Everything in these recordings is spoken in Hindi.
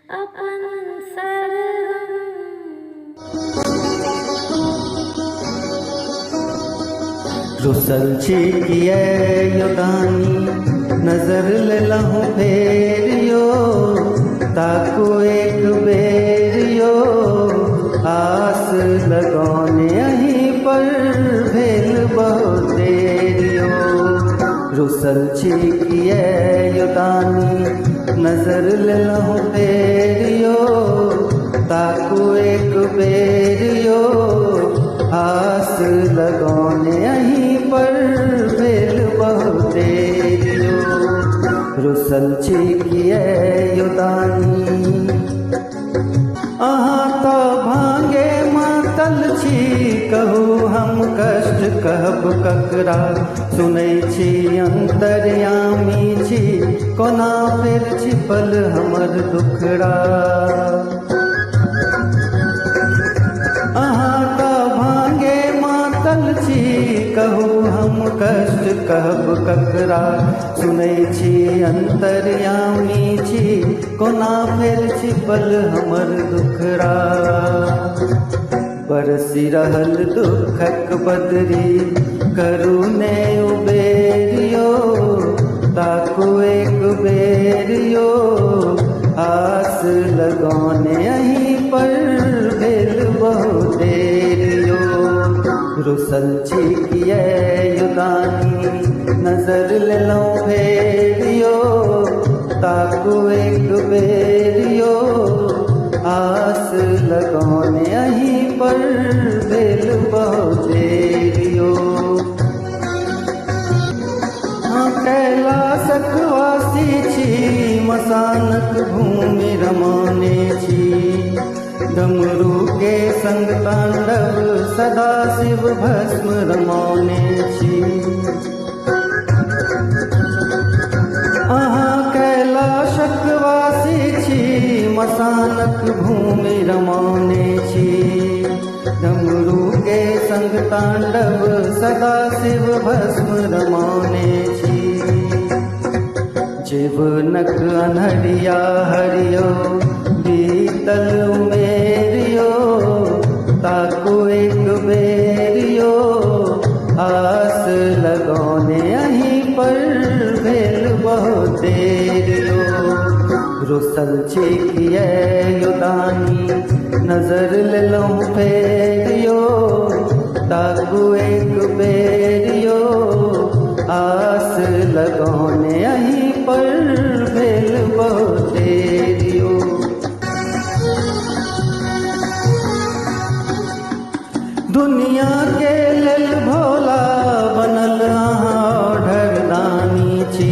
अपन सरगम। रुसल छी किए युगानी नजर ले लहूं फेरियो ताको एक बेरियो आस लगौने अहीं पर भेल बहुत देरियो। रुसल छी किए युगानी नजर ले लहूं फेरियो ताको एक बेरियो आस लगौने अहीं पर भेल बहुत देरियो। रुसल छी किए युदानी अहाँ तो भांगे मातल छी कहू हम कष्ट कहब ककरा सुनै छी अंतर्यामी छी कोना फेर छिपल हमर दुखड़ा। अहाँ तो भांगे मातल छी कहू हम कष्ट कहब ककरा सुनै छी अंतर्यामी छी कोना फेर छिपल हमर दुखड़ा। बरसी रहल दुखक बदरी करू ने उबेरियो ताको एक बेरियो आस लगौने अहीं पर भेल बहुत देरियो। रुसल छी किए युगानी नजर ले लऊं फेरियो ताको एक बेरियो आस लगौने अहीं पर भेल बहुत देरियो। हाँ कैलाशक वासी छी मसानक भूमि रमाने छी डमरू के संग तांडव सदा शिव भस्म रमाने छी। अहाँ कैलाशक वासी छी मसानक भूमि रमाने छी डमरू के संग तांडव सदा शिव भस्म रमाने छी। जीवनक अन्हरिया हरियो बीतल उमेरियो ताको एक बेरियो आस लगौने अहीं पर भेल बहुत देरियो। रुसल छी किए युदानी नजर ले लऊं फेरियो ताको एक बेरियो आस लगौने अहीं पर भेल बहुत देरियो। दुनिया के लेल भोला बनल अहाँ ढरदानी छी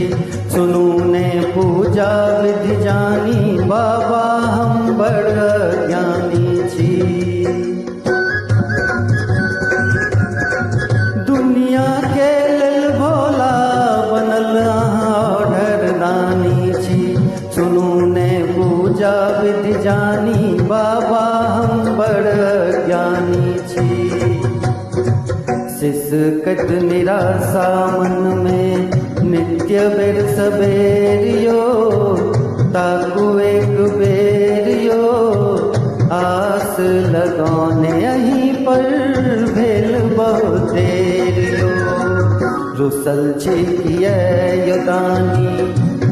सुनू ने पूजा विधि जानी बाबा हम बड़ ज्ञानी छी। दुनिया के लेल भोला बनल अहाँ ढरदानी छी सुनू ने पूजा विधि जानी बाबा हम बड़ ज्ञानी छी। सिसकत निराशा मन में नित्य बेर सबेरियो ताको एक बेरियो आस लगौने अहीं पर भेल बहुत देरियो। रुसल छी किए युदानी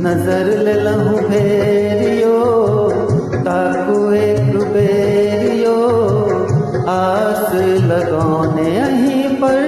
नजर ले लहूं फेरियो ताको एक बेरियो आस लगौने अहीं पर